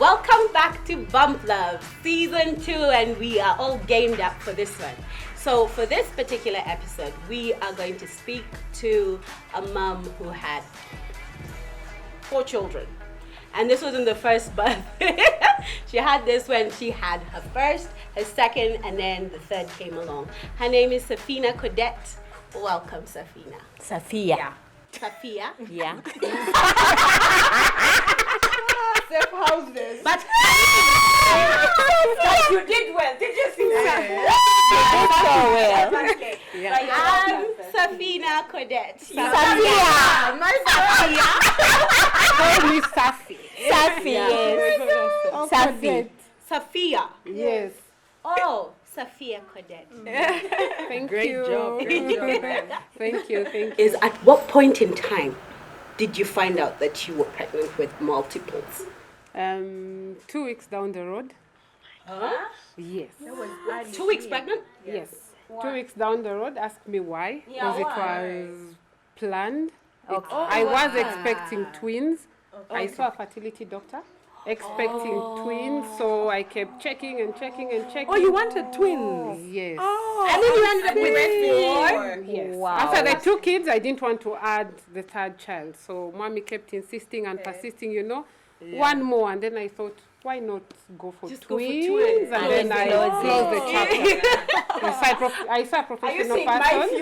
Welcome back to Bump Love Season 2, and we are all gamed up for this one. So for this particular episode, we are going to speak to a mom who had 4 children. And this wasn't the first birth. She had this when she had her first, her second, and then the third came along. Her name is Safi Kodet. Welcome, Safiya. Safiya. Safiya? Yeah. How's this? But you did well. Did you see that? So well. Okay. I'm Safi Kodet. Safiya. My Safiya. Call me Safi. Safi, yes. Safi. Safiya. Yes. Oh, Safiya Kodet. Thank Great you. job. Thank you. Is at what point in time did you find out that you were pregnant with multiples? 2 weeks down the road. Huh? Yes. 2 weeks pregnant? Yes. 2 weeks down the road. Ask me why. Because it was planned. I was expecting twins. I saw a fertility doctor expecting twins, so I kept checking and checking and checking. Oh, you wanted twins? Yes. And then you ended up with 4? Yes. Wow. After the 2 kids, I didn't want to add the 3rd child. So mommy kept insisting and persisting, one more. And then I thought, why not go for Just go for twins? twins. And And then I then closed the chapter. I saw a professional person.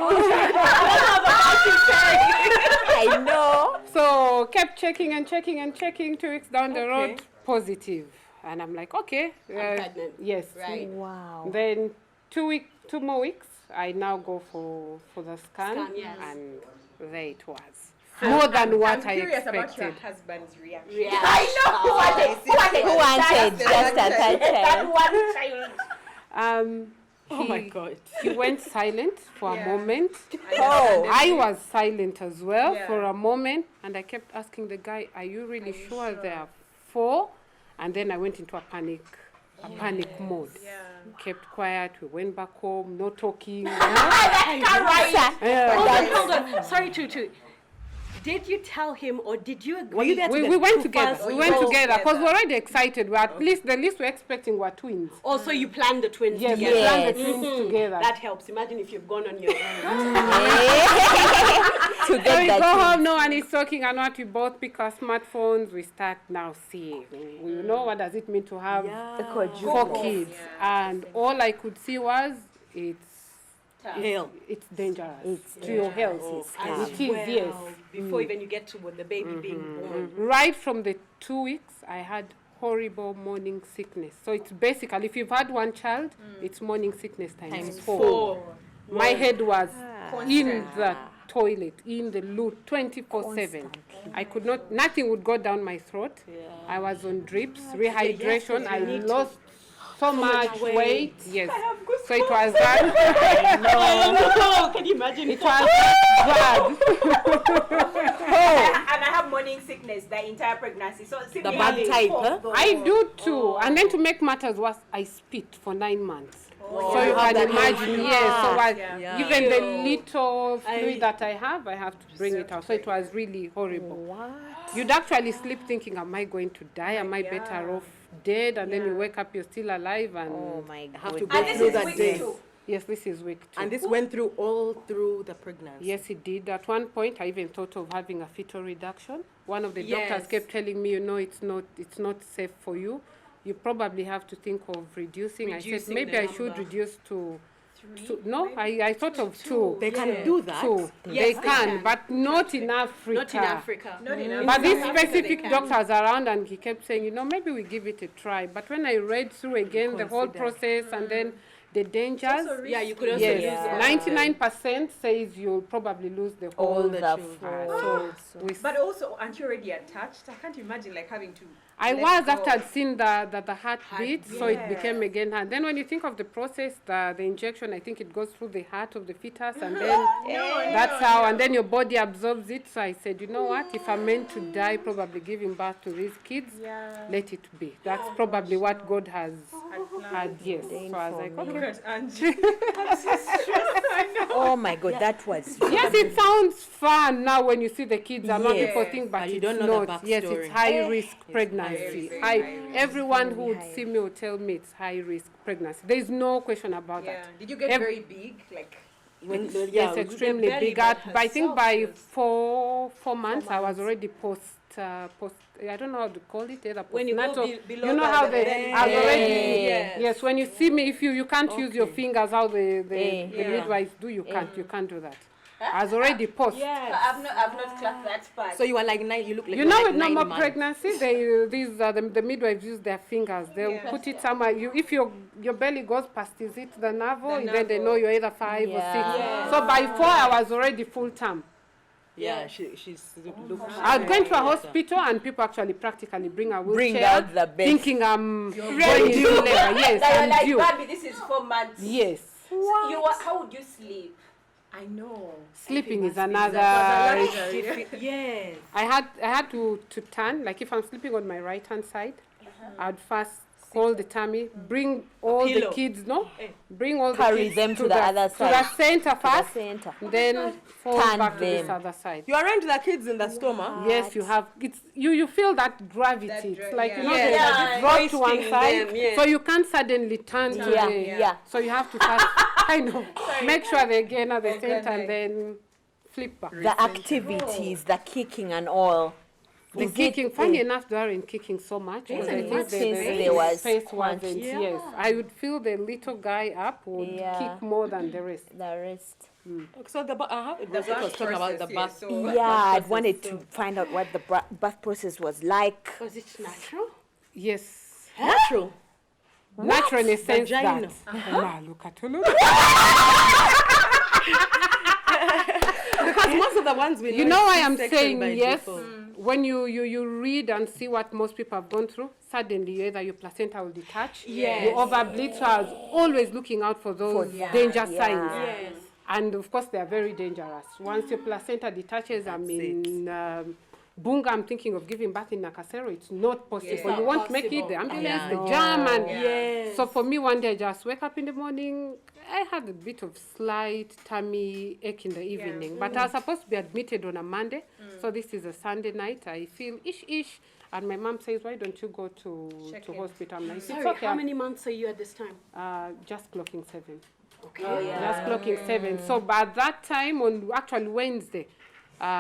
I know. So kept checking and checking and checking. 2 weeks down the road, positive. And I'm like, okay. I'm pregnant. Yes. Right. Wow. Then 2 more weeks, I now go for the scan, Scan, yes. and there it was. More than what I curious about your expected. husband's reaction. Yeah. I know Who wanted just a third child? one child. Oh my God. He went silent for a moment. Oh. I was silent as well Yeah. for a moment, and I kept asking the guy, "Are you really sure there are 4?" And then I went into a panic mode. Yeah. Kept quiet. We went back home, no talking. Hold on. Sorry, Tutu. Did you tell him or did you agree? We went together. We went together because together. we're already excited. We're at least the least we're expecting were twins. Also, you planned the twins Yes, together. we planned the Yes. twins together. That helps. Imagine if you've gone on your own. To So we get go that. home, no one is talking, and what we both pick our smartphones, we start now seeing. You know, what does it mean to have 4 kids? And all I could see was it's dangerous to your health. As It is, well, yes. before even you get to the baby being born. Right from the 2 weeks, I had horrible morning sickness. So it's basically, if you've had 1 child, it's morning sickness times 4. My head was in the toilet, in the loo, 24/7. I could not, nothing would go down my throat. I was on drips, rehydration. I lost so much weight. Yes. So it was bad. No, can you imagine? It was bad. And I have morning sickness the entire pregnancy. So The bad type, huh? I do too. And then to make matters worse, I spit for 9 months. So you have can that imagine, yes. So Yeah. even the little fluid that I have to bring it out. So it was really horrible. What? You'd actually sleep thinking, am I going to die? Am I better off dead? And then you wake up, you're still alive. And Oh my Have to God. go And this through is that week day. 2. yes, this is week 2. And this went through all through the pregnancy. Yes, it did. At one point, I even thought of having a fetal reduction. One of the Yes. doctors kept telling me, it's not safe for you. You probably have to think of reducing. I said, Reducing maybe the I should number. reduce to no, I thought of 2. They can do that. 2. Yes, they they can, can. but not in Africa. Not in Africa. Not enough. But these South Africa, specific they can. doctors around, and he kept saying, maybe we give it a try. But when I read through again the whole process and then the dangers, Yeah, you could also yes, use 99% says you'll probably lose the whole. All the So we But also, aren't you already attached? I can't imagine having to. I let was go. after I'd seen the heartbeat, so it became again hard. Then when you think of the process, the injection, I think it goes through the heart of the fetus, and then that's how, and then your body absorbs it. So I said, you know what? If I'm meant to die, probably giving birth to these kids, let it be. That's probably what God has had. Yes. So I was like, okay, Look at Angie. Oh my God, that was. Yes, it sounds fun now when you see the kids. A lot of people Yes. think, but But you it's don't know the not. Yes, it's backstory. high risk pregnancy. very High. high risk. Everyone who would high. see me will tell me it's high risk pregnancy. There is no question about Yeah. that. Did you get Ev- very big? Like, Yes, extremely belly big. button But I think by herself four months, I was already post. I don't know how to call it. Either When you go postnatal. below You know the how they. belly I was button. already. Yes. Yes, when you see me, if you can't use your Okay. fingers how the Yeah. midwives do, you can't do that. I was already post. I've not clapped that part. So you are like 9, you look like You you're know, like with 9 normal months. pregnancy, the midwives use their fingers. They'll Yeah. put it somewhere. If your belly goes past, is it the navel? The Then they navel. know you're either 5 or 6. Yeah. So by 4, I was already full term. Yeah, she's look. I was going to a hospital and people actually practically bring a wheelchair, Bring out the best. thinking I'm ready going to- into labor. Yes, They were I'm like, due. Baby, this is 4 months. Yes, How would you sleep? I know. sleeping is Yes. I had to turn, like if I'm sleeping on my right hand side, I'd first hold the tummy, bring all the pillow. kids, bring all Carry the kids them to the other to the side. center To the first, center. then fall Turn back to this them. other side. You arrange the kids in the stomach. Yes, you have. It's you feel that gravity. That It's like you know yeah. they Yeah, drop to one hoisting side, them, yeah. so you can't suddenly turn to Yeah, the. yeah. So you have to first kind of make sure they gain at the Okay, center and nice. then flip back. The activities, the kicking and all. The Is it- kicking, funny enough, they aren't kicking so much because I think Since there the was space quantity. wasn't. Yes, I would feel the little guy up would Yeah. kick more than the rest. The rest. So the it was birth talking about the process, yeah, birth. so- Yeah, I wanted to find out what the birth process was like. Was it natural? Yes, Natural. natural in a sense Vagina. that. Nah, look at her. Because most of the ones we know You know why is I'm C-section saying by yes? default. When you read and see what most people have gone through, suddenly either your placenta will detach, Yes. you overbleed. So I was always looking out for those danger signs. Yes. And of course, they are very dangerous. Once your placenta detaches, Bunga, I'm thinking of giving birth in Nakasero. It's not possible. Yeah. You won't make it. The ambulance, Yeah. the jam, and Yes. so for me, one day I just wake up in the morning. I had a bit of slight tummy ache in the evening, but I was supposed to be admitted on a Monday. So this is a Sunday night. I feel ish, and my mom says, "Why don't you go to Check in. hospital?" I'm like, "It's Sorry, okay." how many months are you at this time? Just clocking 7. Okay. Just clocking 7. So by that time, on actually Wednesday,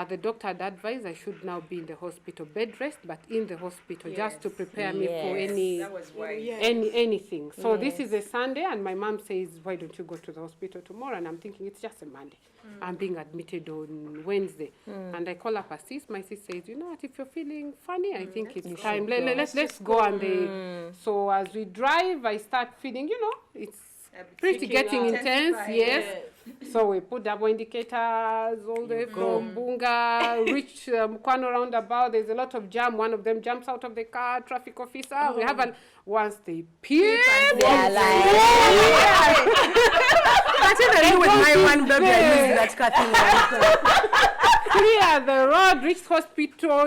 the doctor had advised I should now be in the hospital, bed rest, but in the hospital, just to prepare me for Yes. That was why. anything. So this is a Sunday, and my mom says, "Why don't you go to the hospital tomorrow?" And I'm thinking it's just a Monday. I'm being admitted on Wednesday, and I call up a sis. My sis says, "You know what? If you're feeling funny, I think it's time. Let's go." And so as we drive, I start feeling, it's pretty getting intense. Yes. So we put double indicators all the way from Bunga, reach Kwano roundabout. There's a lot of jam. One of them jumps out of the car, traffic officer. We have once they peep. They're like, That's what I do with my one baby. I use that cutting. Clear the road, reach hospital,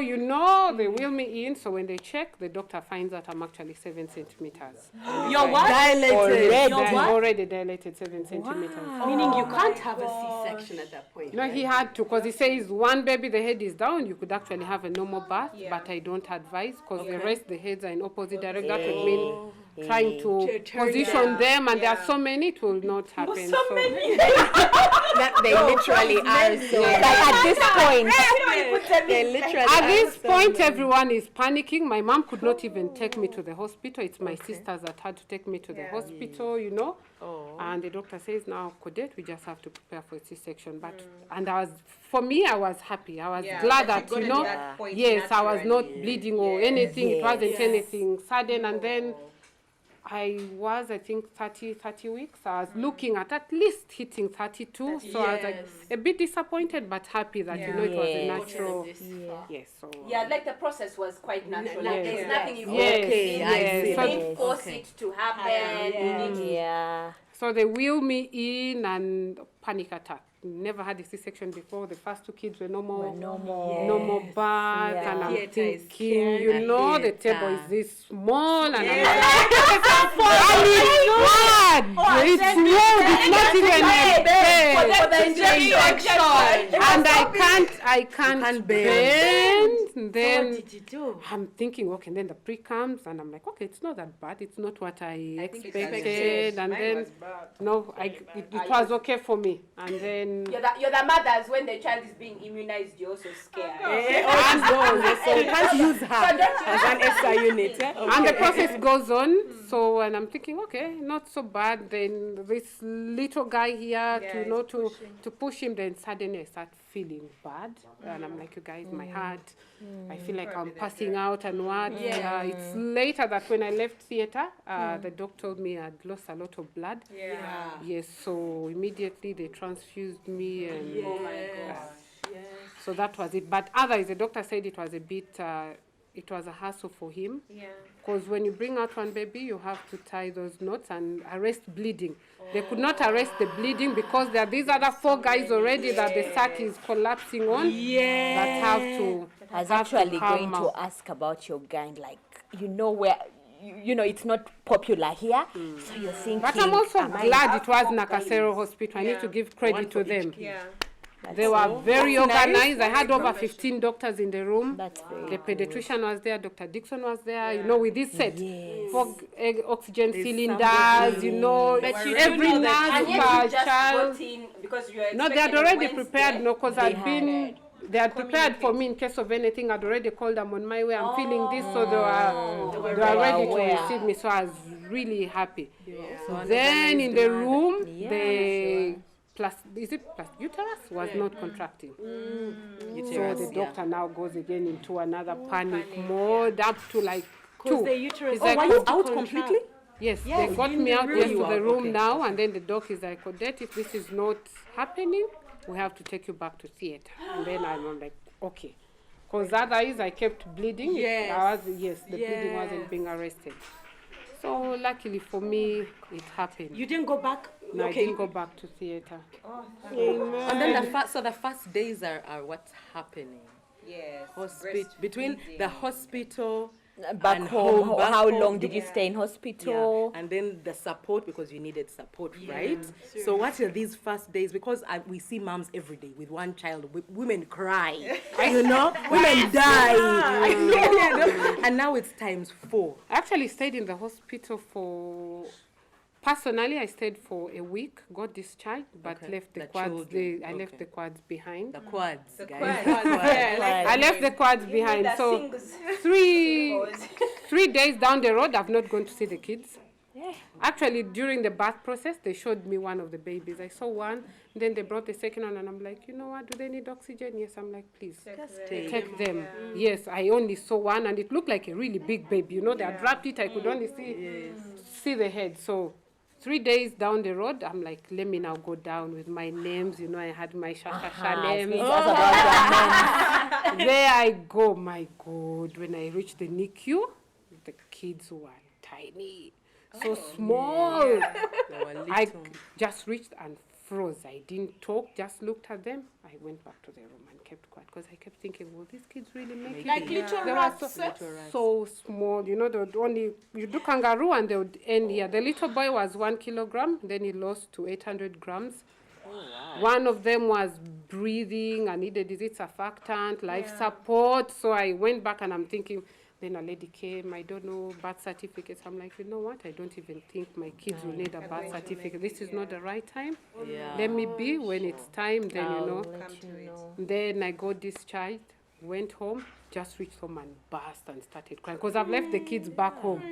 they wheel me in. So when they check, the doctor finds that I'm actually 7 centimeters. You're what? Dilated. Already dilated 7 centimeters. Meaning you can't have a C-section at that point. No, he had to, because he says one baby, the head is down, you could actually have a normal birth, but I don't advise, because the rest, the heads are in opposite direction. That would mean trying to turn position down. them, and there are so many, it will not happen. So many. That they literally are so. like at this point, They literally At this are point, so- everyone is panicking. My mom could not even take me to the hospital. It's my sisters that had to take me to the hospital, And the doctor says, "Now, Kodet, we just have to prepare for a C-section." But for me, I was happy. I was glad that that, you got to that point yes, I was not naturally. bleeding or anything. It wasn't Yes. anything sudden. And then I was, I think, 30 weeks. I was looking at least hitting 32. So I was like Yes. a bit disappointed, but happy that, it was a Yes. natural. Yes. Yes. So, Yeah, like the process was quite natural. Yes. There's nothing you Yes, Okay, I yes. see. So- You didn't force it to happen. You didn't. yeah. So they wheel me in and panic attack. never had a C-section before. The first 2 kids were no more birth, Yeah. and I'm Theatre is thinking, scary. you know, the table is this small, and I'm like, it's round, it's not even a bed. And I can't bend. Then What did you do? I'm thinking, okay, then the pre comes, and I'm like, okay, it's not that bad. It's not what I think it's expected. And Mine then, was bad. no, it was okay for me. And then, You're the mothers, when the child is being immunized, you're also scared. So you can't use her as an extra unit. and the process goes on. So, and I'm thinking, okay, not so bad. Then this little guy here, to push him, then suddenly I start feeling bad. And I'm like, you guys, my heart, I feel like I'm passing out and what. It's later that when I left theater, the doc told me I'd lost a lot of blood. Yes, so immediately they transfused me. And Oh my God. so that was it. But otherwise, the doctor said it was a bit, it was a hassle for him. Because when you bring out one baby, you have to tie those knots and arrest bleeding. They could not arrest the bleeding because there are these other 4 guys already that the sac is collapsing on. That have to. I was have to actually come going to out. ask about your gang, like, you know, where, you know, it's not popular here. So you're thinking. But I'm also am I- glad it was Nakasero Hospital. I need to give credit to them. They were very organized. I had over 15 doctors in the room. That's very The pediatrician was there, Dr. Dixon was there, you know, with this set. For oxygen cylinders, you know, But you every do know that- nurse And yet per you just child. got in because you were No, they had expected on already Wednesday. prepared, no, because I'd had. been, they had prepared for me in case of anything. I'd already called them on my way. I'm feeling this, so they were ready to aware. receive me. So I was really happy. Then in the room, the uterus was not contracting. So the doctor now goes again into another panic mode, up to like 2. The uterus. He's like, Were you out completely? Yes, they got me out room. to You the are, room okay. now, and then the doc is like, Kodet, if this is not happening, we have to take you back to theater. And then I'm like, okay. Because otherwise I kept bleeding. The bleeding wasn't being arrested. So luckily for me, it happened. You didn't go back? No, I didn't go back to theater. And then the first days are what's happening. Yes. Between the hospital back and home, home, back how home, long did you stay in hospital? and then the support, because you needed support, right? So what are these first days? Because we see moms every day with one child. Women cry, you know, women die, you know? And now it's ×4. I actually stayed in the hospital for... Personally, I stayed for a week, got discharged, but left the The quads. children, I left the quads behind. The quads, guys. I left the quads behind. So 3 days down the road, I've not gone to see the kids. Actually, during the birth process, they showed me one of the babies. I saw one, then they brought the second one, and I'm like, you know what, do they need oxygen? Yes, I'm like, please, take them. Yes, I only saw one, and it looked like a really big baby. You know, they had wrapped it, I could only see the head. So 3 days down the road, I'm like, let me now go down with my names. You know, I had my Shakasha names. There I go, my God. When I reached the NICU, the kids were tiny, so small. I just reached and froze. I didn't talk, just looked at them. I went back to the room and kept quiet because I kept thinking, will these kids really make it? Like little They were rats. so small, you know, they would only, you do kangaroo and they would end here. The little boy was 1 kilogram, then he lost to 800 grams. One of them was breathing and needed disease surfactant, life support. So I went back and I'm thinking, then a lady came, I don't know, birth certificates. I'm like, you know what? I don't even think my kids will need a birth certificate. This is not the right time. Let me be when it's time, then, you know. Then I got discharged, went home, just reached home and burst and started crying because I've left the kids back home.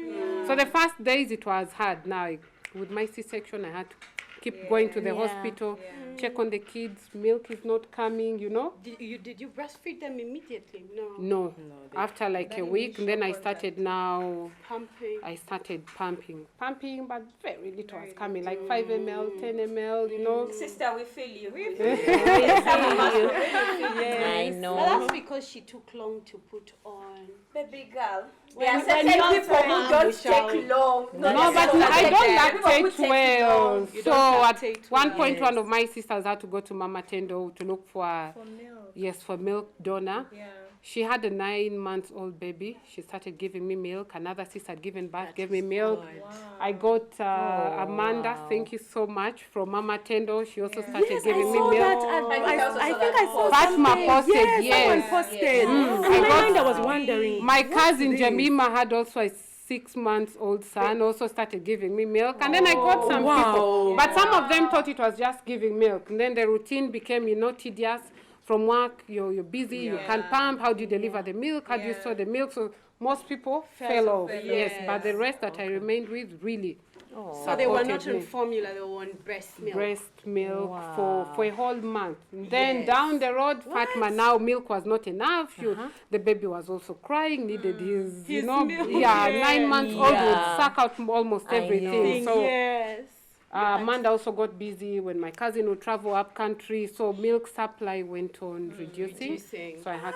So the first days it was hard. Now, with my C-section, I had to keep going to the hospital, check on the kids, milk is not coming, you know. Did you breastfeed them immediately? No. No. After like a week, then I started now, Pumping. I started pumping, but very little was coming, like 5 ml, 10 ml, you know. Sister, we feel you. I know. But that's because because she took long to put on. Baby girl. When- There are when certain you're people who pregnant, don't Michelle. take long. No, but I don't lactate well. You So don't at lactate one well. point, one of my sisters had to go to Mama Tendo to look for milk. for milk donor. Yeah. She had a 9-month-old baby. She started giving me milk. Another sister had given birth, gave me milk. I got Amanda, thank you so much, from Mama Tendo. She also started giving me milk. I think I saw Fatma something. posted, Someone yes. posted. Mm. In my mind, I was wondering. My cousin this? Jamima had also a 6-month-old son, also started giving me milk. And then I got some people. But some of them thought it was just giving milk. And then the routine became, tedious. From work, you're busy, you can't pump. How do you deliver the milk? How do you store the milk? So most people fell off. Yes, but the rest that I remained with really So they were not supported on me. formula, they were on breast milk. Breast milk for a whole month. Then down the road, Fatma, now milk was not enough. The baby was also crying, needed his milk. 9 months old would suck out almost everything. So Yes. Amanda also got busy when my cousin would travel up country, so milk supply went on reducing. So I had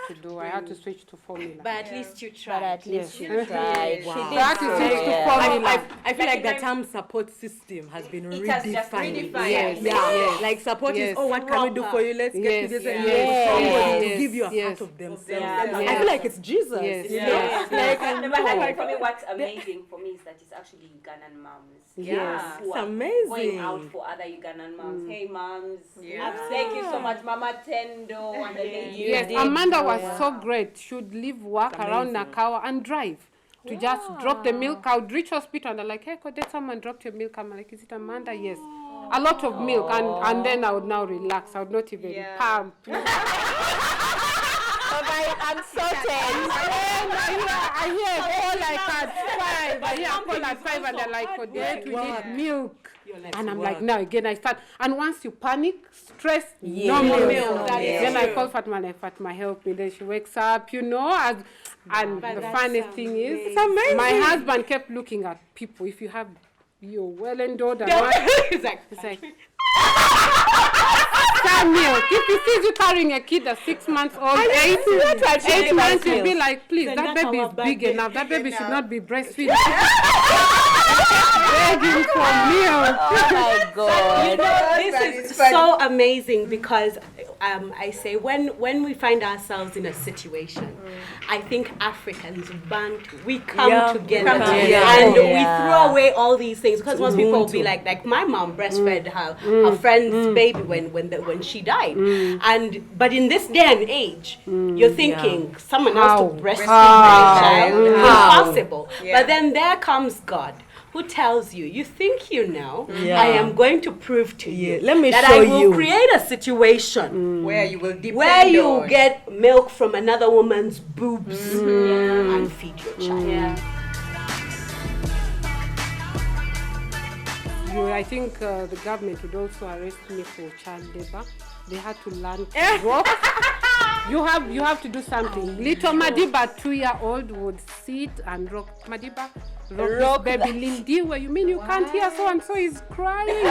to switch to formula. But at least you tried. But at least Yes. you tried. I had to switch to formula. I feel like the term support system has been has just redefined. redefined. Yeah. Like support is, what can we do for you? Let's get together and somebody to give you a part of themselves. I feel like it's Jesus. Yes. You know? Like, But for me, what's amazing for me is that it's actually Ugandan moms. Yes. Who It's are amazing. Going out for other Ugandan moms. Hey, moms. Thank you so much, Mama Tendo and the lady. Yes, Amanda was so great. She would leave work around Nakawa and drive to just drop the milk. I would reach hospital and they're like, hey, Kodet, someone dropped your milk. I'm like, is it Amanda? Yes. A lot of milk. And then I would now relax. I would not even pump. I'm so tense. I hear a call like at 5. I hear a call at 5 and they're like, Kodet, we need milk. And I'm like, now again, I start. And once you panic, stress, no milk. Then I call Fatma, like, Fatma, help me. Then she wakes up, and the funniest thing is, It's amazing. my husband kept looking at people. If you have your well-endowed and He's like, some milk. If he sees you carrying a kid that's 6 months old, 8 months, you'll be like, please, that baby is big enough. That baby should not be breastfeeding. Begging for milk. Oh my God. this is so amazing because I say when we find ourselves in a situation, I think Africans we come together and we throw away all these things because most people will be like my mom breastfed her friend's baby when she died, but in this day and age, you're thinking someone else to breastfeed my child, impossible. But then there comes God, who tells you, you think you know, I am going to prove to you Let me that show I will you. create a situation Where you will depend where you on. get milk from another woman's boobs and feed your child. I think the government would also arrest me for child labor. They had to learn to rock. You have to do something. Little Madiba, 2-year-old, would sit and rock. Madiba, rock this baby. Lindy, where you mean you can't hear so and so is crying?